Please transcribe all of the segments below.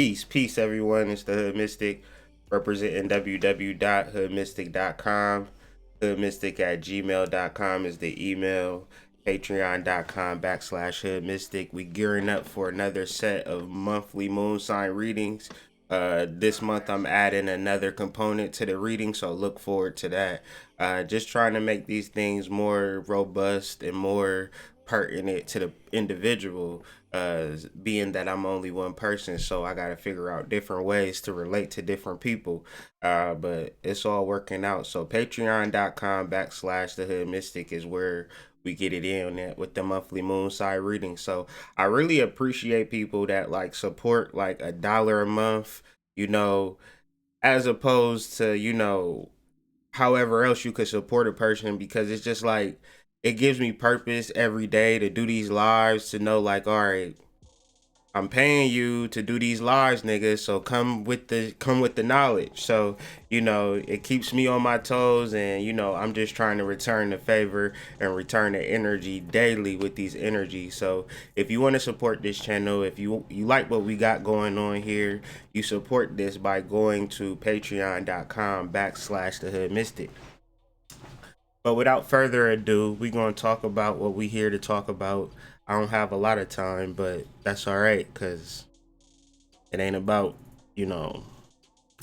Peace, everyone. It's the Hood Mystic representing www.hoodmystic.com. Hoodmystic@gmail.com is the email. Patreon.com/Hoodmystic. We gearing up for another set of monthly moon sign readings. This month I'm adding another component to the reading, so look forward to that. Just trying to make these things more robust and more pertinent to the individual, being that I'm only one person, so I got to figure out different ways to relate to different people. But it's all working out. So patreon.com/the Hood Mystic is where we get it in at with the monthly moon side reading. So I really appreciate people that like support like $1 a month, as opposed to, however else you could support a person, because it's just like it gives me purpose every day to do these lives, to know like, all right, I'm paying you to do these lives, niggas, so come with the knowledge. So, it keeps me on my toes, and I'm just trying to return the favor and return the energy daily with these energies. So if you want to support this channel, if you like what we got going on here, you support this by going to patreon.com/the Hood Mystic. But without further ado, we're going to talk about what we here to talk about. I don't have a lot of time, but that's all right, because it ain't about,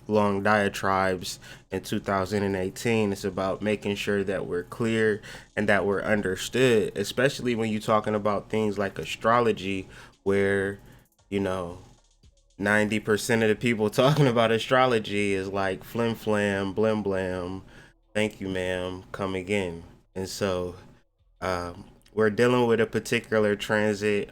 long diatribes in 2018. It's about making sure that we're clear and that we're understood, especially when you're talking about things like astrology, where, 90% of the people talking about astrology is like flim flam, blim blam, thank you, ma'am, come again. And so, we're dealing with a particular transit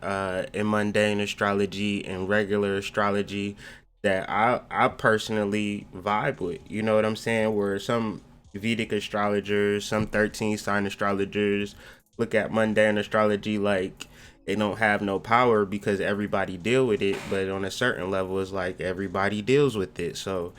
in mundane astrology and regular astrology that I personally vibe with. You know what I'm saying? Where some Vedic astrologers, some 13 sign astrologers look at mundane astrology like they don't have no power because everybody deal with it. But on a certain level, it's like everybody deals with it. So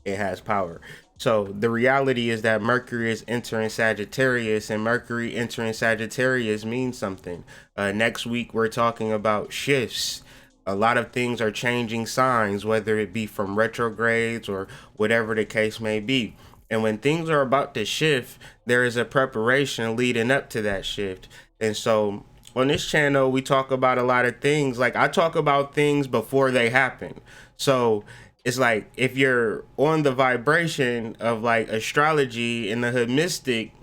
it has power. So the reality is that Mercury is entering Sagittarius, and Mercury entering Sagittarius means something. Next week, we're talking about shifts. A lot of things are changing signs, whether it be from retrogrades or whatever the case may be. And when things are about to shift, there is a preparation leading up to that shift. And so on this channel, we talk about a lot of things. Like, I talk about things before they happen. So it's like, if you're on the vibration of like astrology in the Hood Mystic,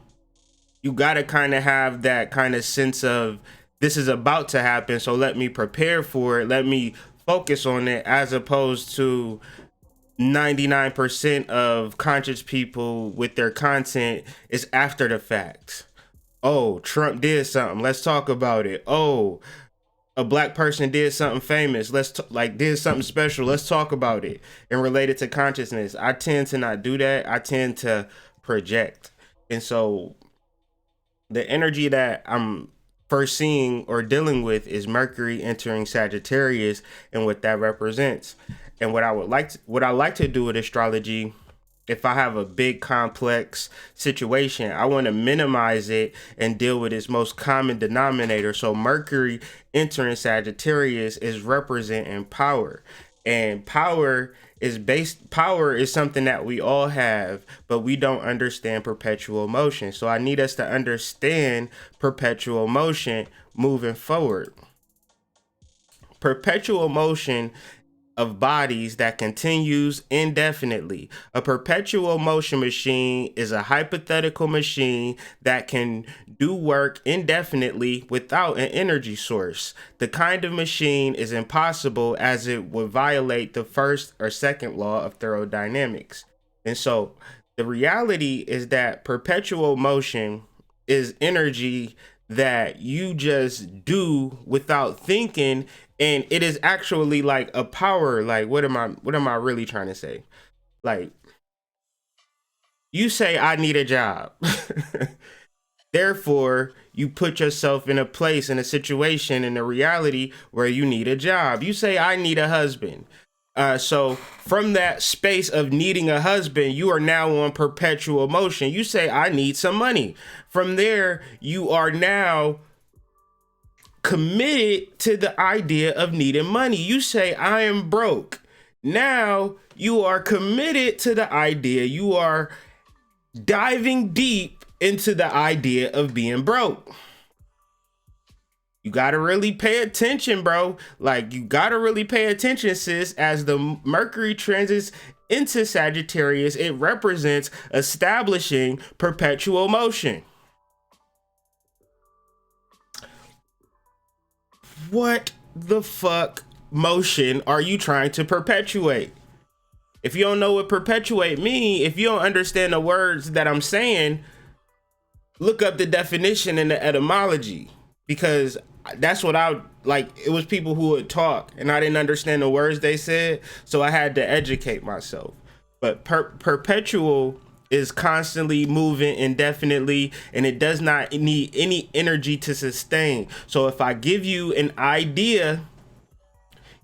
you got to kind of have that kind of sense of, this is about to happen, so let me prepare for it, let me focus on it, as opposed to 99% of conscious people with their content is after the fact. Oh, Trump did something, let's talk about it. Oh, a black person did something famous, did something special, let's talk about it, and relate it to consciousness. I tend to not do that. I tend to project. And so the energy that I'm first seeing or dealing with is Mercury entering Sagittarius and what that represents. And what I like to do with astrology, if I have a big complex situation, I want to minimize it and deal with its most common denominator. So Mercury entering Sagittarius is representing power, and power is something that we all have, but we don't understand perpetual motion. So I need us to understand perpetual motion moving forward. Perpetual motion of bodies that continues indefinitely. A perpetual motion machine is a hypothetical machine that can do work indefinitely without an energy source. The kind of machine is impossible, as it would violate the first or second law of thermodynamics. And so the reality is that perpetual motion is energy that you just do without thinking, and it is actually like a power. Like, what am I really trying to say? Like, you say, I need a job. Therefore, you put yourself in a place, in a situation, in a reality where you need a job. You say, I need a husband. So from that space of needing a husband, you are now on perpetual motion. You say, I need some money. From there, you are now committed to the idea of needing money. You say, I am broke. Now you are committed to the idea. You are diving deep into the idea of being broke. You gotta really pay attention, bro. Like, you gotta really pay attention, sis. As the Mercury transits into Sagittarius, it represents establishing perpetual motion. What the fuck motion are you trying to perpetuate? If you don't know what perpetuate mean, if you don't understand the words that I'm saying, look up the definition and the etymology, because that's what I like. It was people who would talk and I didn't understand the words they said, so I had to educate myself. But perpetual is constantly moving indefinitely, and it does not need any energy to sustain. So if I give you an idea,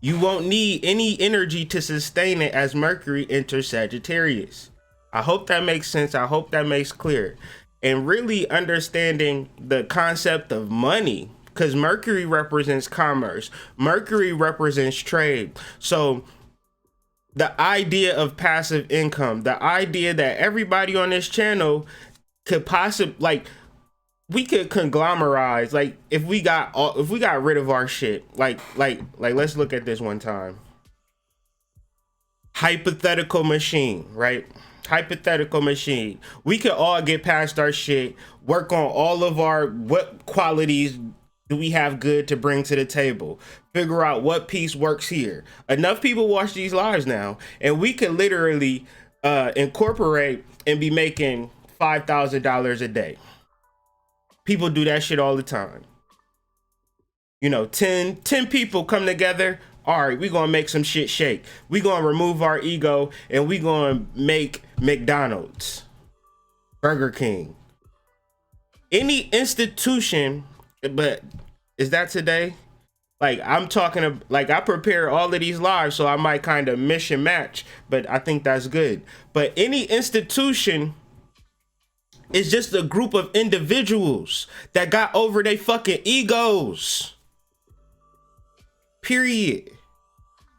you won't need any energy to sustain it as Mercury enters Sagittarius. I hope that makes sense. I hope that makes clear. And really understanding the concept of money, because Mercury represents commerce. Mercury represents trade. So the idea of passive income, the idea that everybody on this channel could possibly, like, we could conglomerize, like, if we got rid of our shit, like let's look at this one time. Hypothetical machine, right? Hypothetical machine. We could all get past our shit, work on all of our, what qualities do we have good to bring to the table, figure out what piece works here. Enough people watch these lives now, and we could literally incorporate and be making $5,000 a day. People do that shit all the time. You know, 10 people come together. All right, we're going to make some shit shake. We're going to remove our ego and we're going to make McDonald's, Burger King, any institution. But is that today? Like, I'm talking, like, I prepare all of these lives, so I might kind of mish and match, but I think that's good. But any institution is just a group of individuals that got over their fucking egos. Period.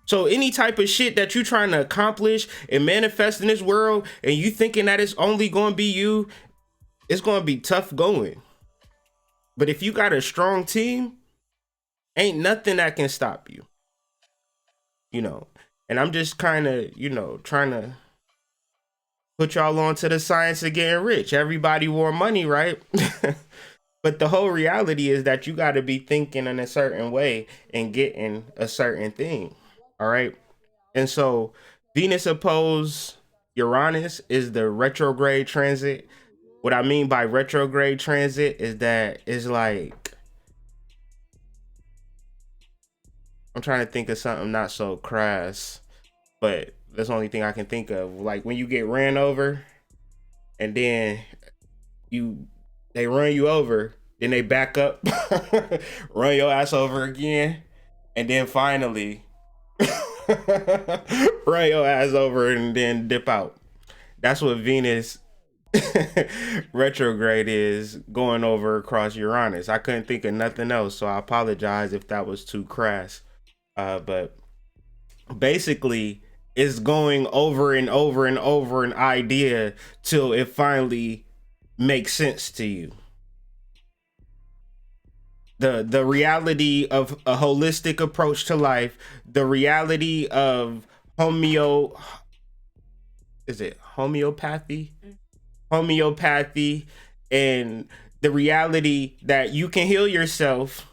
So any type of shit that you trying to accomplish and manifest in this world, and you thinking that it's only going to be you, it's going to be tough going. But if you got a strong team, ain't nothing that can stop you. You know, and I'm just kind of, you know, trying to put y'all on to the science of getting rich. Everybody want money, right? But the whole reality is that you got to be thinking in a certain way and getting a certain thing. All right. And so Venus opposed Uranus is the retrograde transit. What I mean by retrograde transit is that it's like, I'm trying to think of something not so crass, but that's the only thing I can think of. Like when you get ran over and then they run you over, then they back up, run your ass over again, and then finally run your ass over and then dip out. That's what Venus retrograde is, going over across Uranus. I couldn't think of nothing else, so I apologize if that was too crass. But basically, it's going over and over and over an idea till it finally makes sense to you. The reality of a holistic approach to life, the reality of homeopathy? Homeopathy, and the reality that you can heal yourself,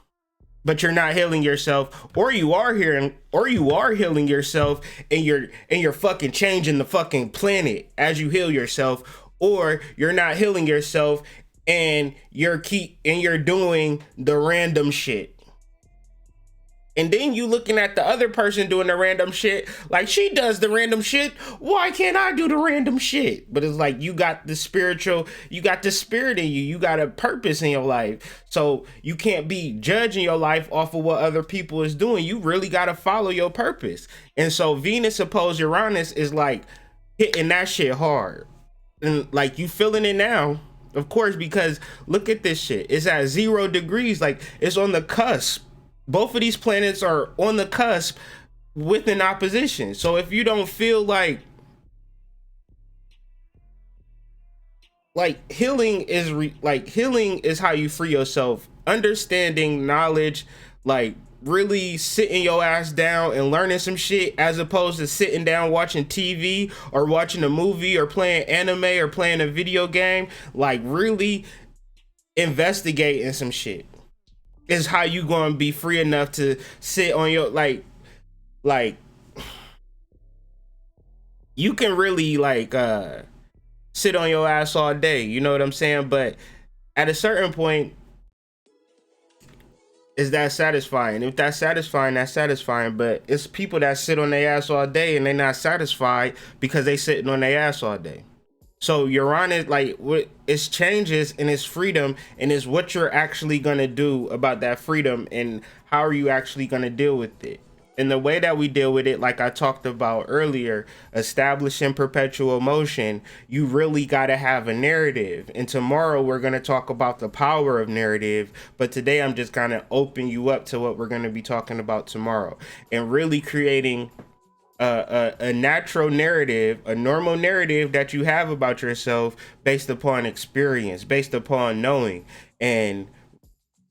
but you're not healing yourself, or you are healing yourself and you're fucking changing the fucking planet as you heal yourself, or you're not healing yourself and you're doing the random shit. And then you looking at the other person doing the random shit, like, she does the random shit, why can't I do the random shit? But it's like, you got the spiritual, you got the spirit in you, you got a purpose in your life. So you can't be judging your life off of what other people is doing. You really got to follow your purpose. And so Venus opposed Uranus is like hitting that shit hard. And like, you feeling it now, of course, because look at this shit. It's at 0 degrees. Like, it's on the cusp Both of these planets are on the cusp with an opposition. So if you don't feel like healing is how you free yourself, understanding knowledge, like really sitting your ass down and learning some shit, as opposed to sitting down watching TV or watching a movie or playing anime or playing a video game. Like really investigating some shit is how you gonna be free enough to sit on your like you can really sit on your ass all day, you know what I'm saying? But at a certain point, is that satisfying? If that's satisfying, that's satisfying. But it's people that sit on their ass all day and they're not satisfied because they sitting on their ass all day. So Uranus, like, what it's changes and it's freedom, and it's what you're actually gonna do about that freedom, and how are you actually gonna deal with it. And the way that we deal with it, like I talked about earlier, establishing perpetual motion, you really gotta have a narrative. And tomorrow we're gonna talk about the power of narrative, but today I'm just gonna open you up to what we're gonna be talking about tomorrow, and really creating a natural narrative, a normal narrative that you have about yourself based upon experience, based upon knowing, and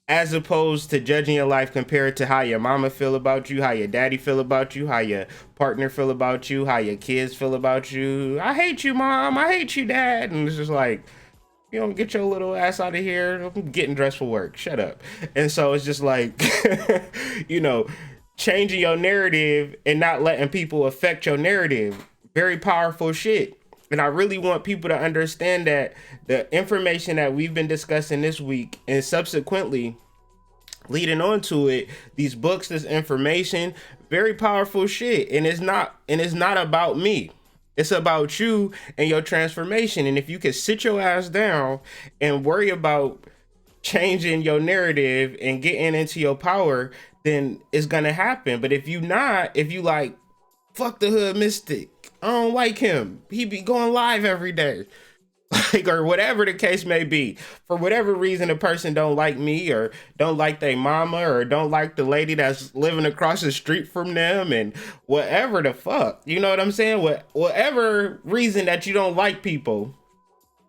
as opposed to judging your life compared to how your mama feel about you, how your daddy feel about you, how your partner feel about you, how your kids feel about you. I hate you, mom. I hate you, dad. And it's just like, you know, get your little ass out of here. I'm getting dressed for work. Shut up. And so it's just like, you know, changing your narrative and not letting people affect your narrative. Very powerful shit. And I really want people to understand that the information that we've been discussing this week and subsequently leading on to it, these books, this information, very powerful shit. And it's not about me. It's about you and your transformation. And if you can sit your ass down and worry about changing your narrative and getting into your power, then it's gonna happen. But if you like, fuck the hood mystic, I don't like him, he be going live every day, like, or whatever the case may be, for whatever reason a person don't like me, or don't like their mama, or don't like the lady that's living across the street from them, and whatever the fuck, you know what I'm saying, whatever reason that you don't like people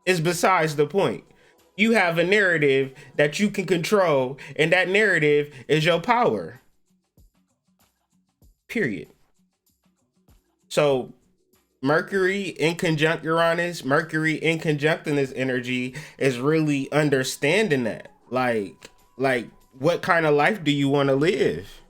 is besides the point. You have a narrative that you can control, and that narrative is your power. Period. So Mercury in conjunct Uranus, Mercury in conjunct in this energy is really understanding that. Like what kind of life do you want to live?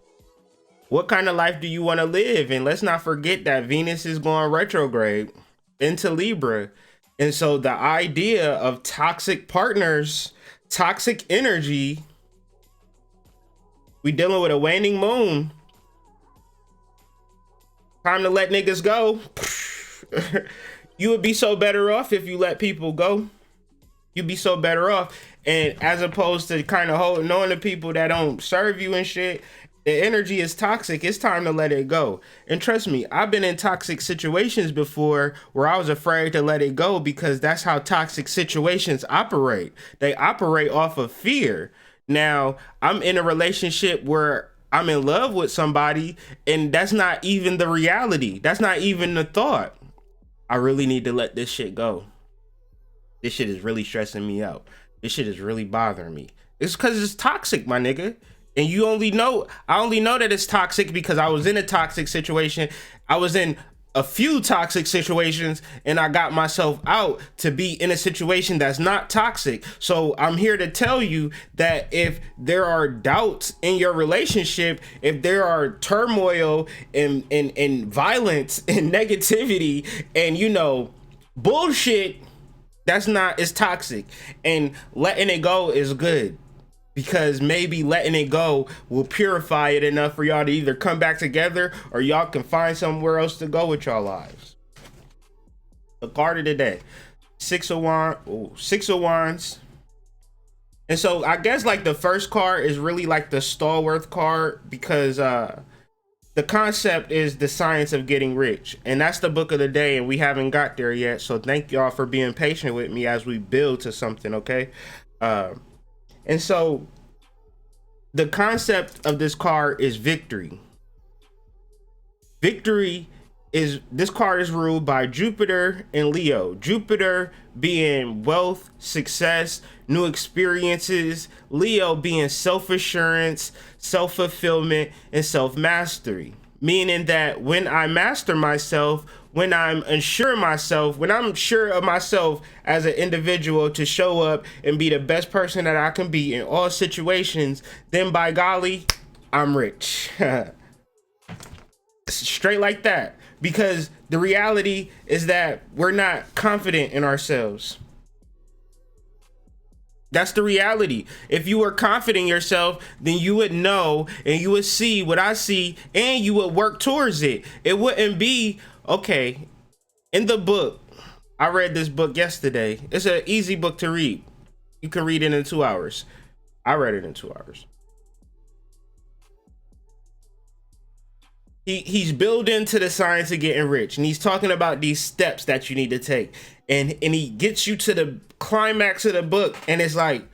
What kind of life do you want to live? And let's not forget that Venus is going retrograde into Libra. And so the idea of toxic partners, toxic energy, we dealing with a waning moon. Time to let niggas go. You would be so better off if you let people go. You'd be so better off. And as opposed to kind of holding on to people that don't serve you and shit, the energy is toxic. It's time to let it go. And trust me, I've been in toxic situations before where I was afraid to let it go, because that's how toxic situations operate. They operate off of fear. Now, I'm in a relationship where I'm in love with somebody, and that's not even the reality. That's not even the thought. I really need to let this shit go. This shit is really stressing me out. This shit is really bothering me. It's because it's toxic, my nigga. And I only know that it's toxic because I was in a toxic situation. I was in a few toxic situations, and I got myself out to be in a situation that's not toxic. So I'm here to tell you that if there are doubts in your relationship, if there are turmoil and violence and negativity and, you know, bullshit, it's toxic. And letting it go is good, because maybe letting it go will purify it enough for y'all to either come back together, or y'all can find somewhere else to go with y'all lives. The card of the day, Six of Wands. And so I guess like the first card is really like the stalwart card, because the concept is the science of getting rich. And that's the book of the day, and we haven't got there yet. So thank y'all for being patient with me as we build to something, okay? And so The concept of this card is victory. Victory is, this card is ruled by Jupiter and Leo. Jupiter being wealth, success, new experiences. Leo being self-assurance, self-fulfillment, and self-mastery. Meaning that when I master myself, when I'm unsure myself, when I'm sure of myself as an individual to show up and be the best person that I can be in all situations, then by golly, I'm rich. Straight like that. Because the reality is that we're not confident in ourselves. That's the reality. If you were confident in yourself, then you would know and you would see what I see and you would work towards it. It wouldn't be, okay, in the book, I read this book yesterday. It's an easy book to read. You can read it in 2 hours. I read it in 2 hours. He's building to the science of getting rich, and he's talking about these steps that you need to take, and he gets you to the climax of the book, and it's like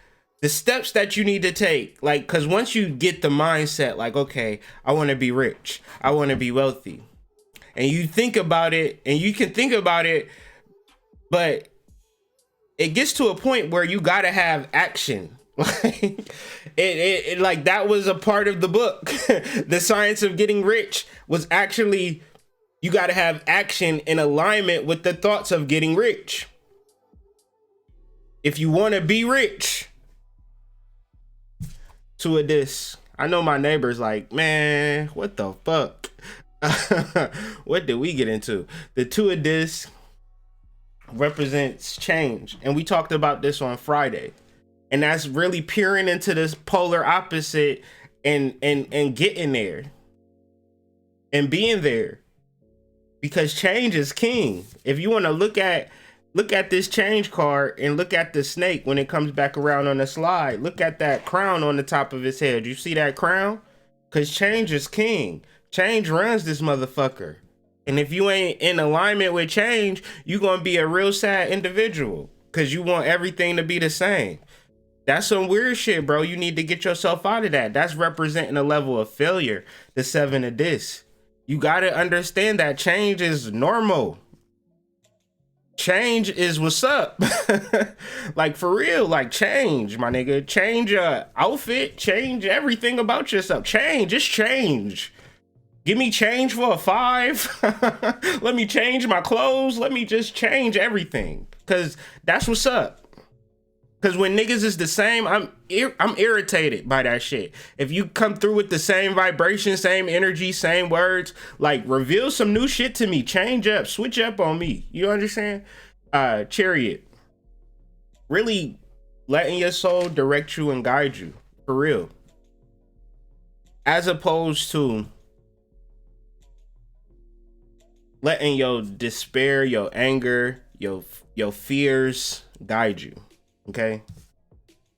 the steps that you need to take, like, because once you get the mindset, like, okay, I want to be rich, I want to be wealthy, and you think about it, and you can think about it, but it gets to a point where you gotta have action. It like that was a part of the book. The science of getting rich was actually, you got to have action in alignment with the thoughts of getting rich. If you want to be rich, to a this, I know my neighbor's like, man, what the fuck? What did we get into? The two of this represents change, and we talked about this on Friday. And that's really peering into this polar opposite and getting there and being there, because change is king. If you want to look at this change card and look at the snake when it comes back around on the slide, look at that crown on the top of his head. You see that crown? Because change is king. Change runs this motherfucker. And if you ain't in alignment with change, you're going to be a real sad individual because you want everything to be the same. That's some weird shit, bro. You need to get yourself out of that. That's representing a level of failure. The seven of this. You got to understand that change is normal. Change is what's up. Like, for real, like, change, my nigga. Change your outfit. Change everything about yourself. Change. Just change. Give me change for a 5. Let me change my clothes. Let me just change everything. Because that's what's up. Because when niggas is the same, I'm irritated by that shit. If you come through with the same vibration, same energy, same words, like, reveal some new shit to me. Change up, switch up on me. You understand? Chariot. Really letting your soul direct you and guide you. For real. As opposed to letting your despair, your anger, your fears guide you. Okay,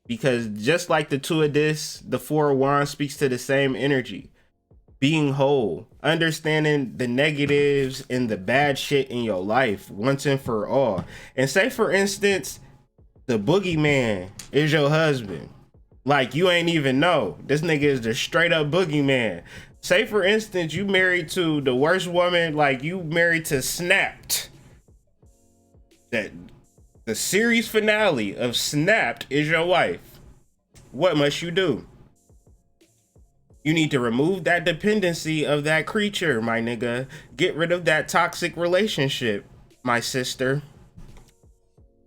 because just like the two of this, the Four of Wands speaks to the same energy. Being whole, understanding the negatives and the bad shit in your life once and for all. And say, for instance, the boogeyman is your husband. Like, you ain't even know. This nigga is the straight up boogeyman. Say, for instance, you married to the worst woman, like you married to Snapped. That the series finale of Snapped is your wife. What must you do? You need to remove that dependency of that creature, my nigga. Get rid of that toxic relationship, my sister.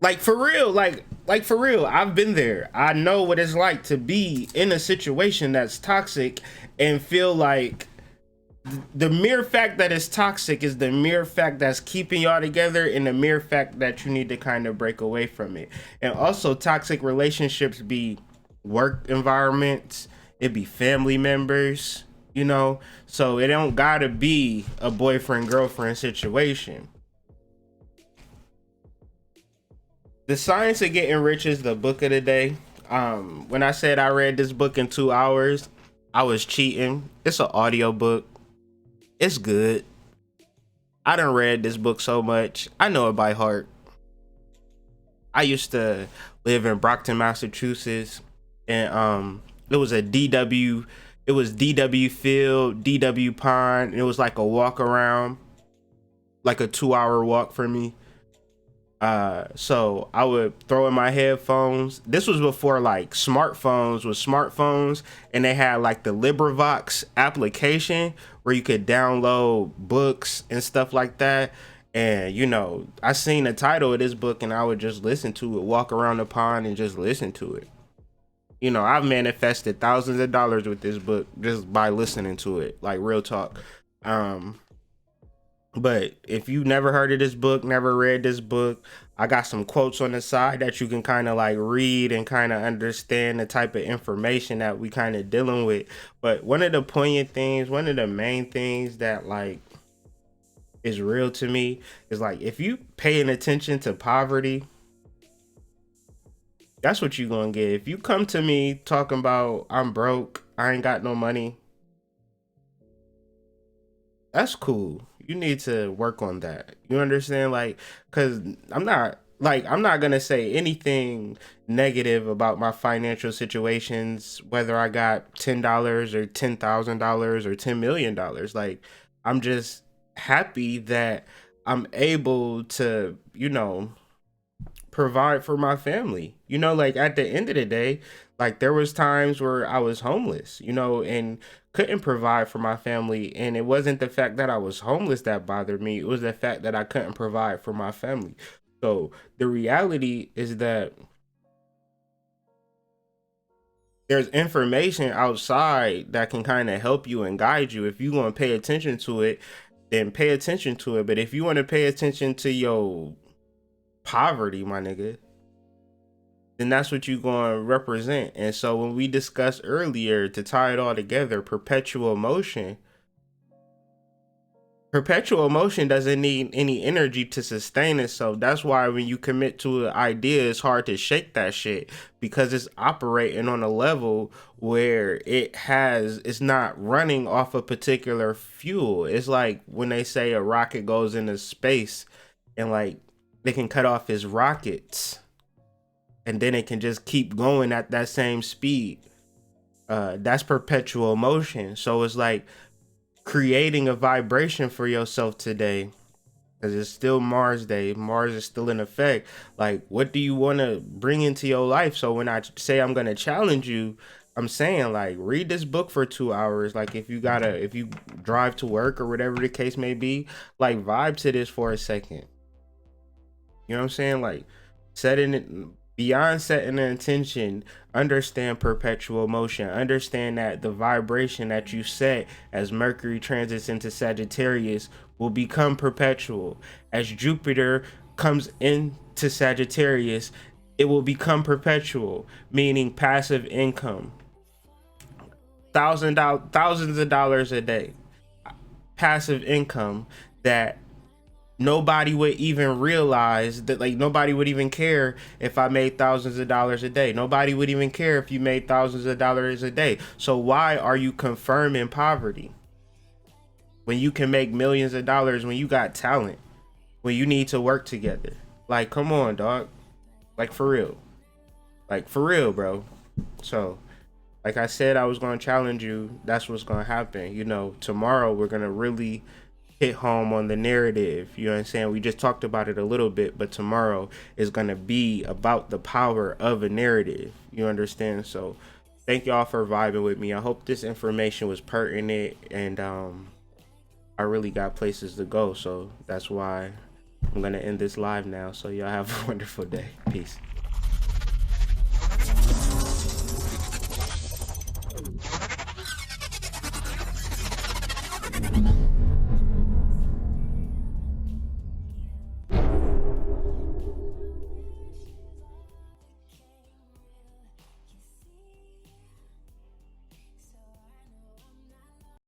Like, for real, like for real, I've been there. I know what it's like to be in a situation that's toxic and feel like the mere fact that it's toxic is the mere fact that's keeping y'all together, and the mere fact that you need to kind of break away from it. And also, toxic relationships be work environments, it be family members, you know, so it don't gotta be a boyfriend-girlfriend situation. The Science of Getting Rich is the book of the day. When I said I read this book in 2 hours, I was cheating. It's an audio book. It's good. I done read this book so much. I know it by heart. I used to live in Brockton, Massachusetts, and It was a DW. It was DW Field, DW Pond. And it was like a walk around, like a 2 hour walk for me. So I would throw in my headphones. This was before like smartphones was smartphones, and they had like the LibriVox application where you could download books and stuff like that. And I seen the title of this book, and I would just listen to it, walk around the pond, and just listen to it. I've manifested thousands of dollars with this book just by listening to it, like real talk. Um, but if you never heard of this book, never read this book, I got some quotes on the side that you can kind of like read and kind of understand the type of information that we kind of dealing with. But one of the poignant things, one of the main things that like is real to me is like if you paying attention to poverty, that's what you gonna get. If you come to me talking about I'm broke, I ain't got no money, that's cool. You need to work on that. You understand? Like, cause I'm not gonna say anything negative about my financial situations, whether I got $10 or $10,000 or $10 million. Like, I'm just happy that I'm able to, provide for my family. Like at the end of the day, like there was times where I was homeless, and couldn't provide for my family, and it wasn't the fact that I was homeless that bothered me. It was the fact that I couldn't provide for my family. So the reality is that there's information outside that can kind of help you and guide you. If you want to pay attention to it, then pay attention to it. But if you want to pay attention to your poverty, my nigga, then that's what you're going to represent. And so when we discussed earlier, to tie it all together, perpetual motion doesn't need any energy to sustain itself. That's why when you commit to an idea, it's hard to shake that shit, because it's operating on a level where it's not running off a particular fuel. It's like when they say a rocket goes into space and like they can cut off its rockets and then it can just keep going at that same speed. That's perpetual motion. So it's like creating a vibration for yourself today, because it's still Mars Day. Mars is still in effect. Like, what do you want to bring into your life? So when I say I'm going to challenge you, I'm saying like read this book for 2 hours. Like if you drive to work or whatever the case may be, like vibe to this for a second. You know what I'm saying? Like setting it beyond setting the intention, understand perpetual motion. Understand that the vibration that you set as Mercury transits into Sagittarius will become perpetual. As Jupiter comes into Sagittarius, it will become perpetual, meaning passive income. Thousands of dollars a day. Passive income that nobody would even realize, that like nobody would even care if I made thousands of dollars a day. Nobody would even care if you made thousands of dollars a day. So why are you confirming poverty when you can make millions of dollars, when you got talent, when you need to work together? Like, come on, dog. Like for real. Like for real, bro. So like I said, I was going to challenge you. That's what's going to happen. Tomorrow we're going to really hit home on the narrative. You know what I'm saying? We just talked about it a little bit, but tomorrow is going to be about the power of a narrative. You understand? So thank y'all for vibing with me. I hope this information was pertinent, and I really got places to go. So that's why I'm going to end this live now. So y'all have a wonderful day. Peace.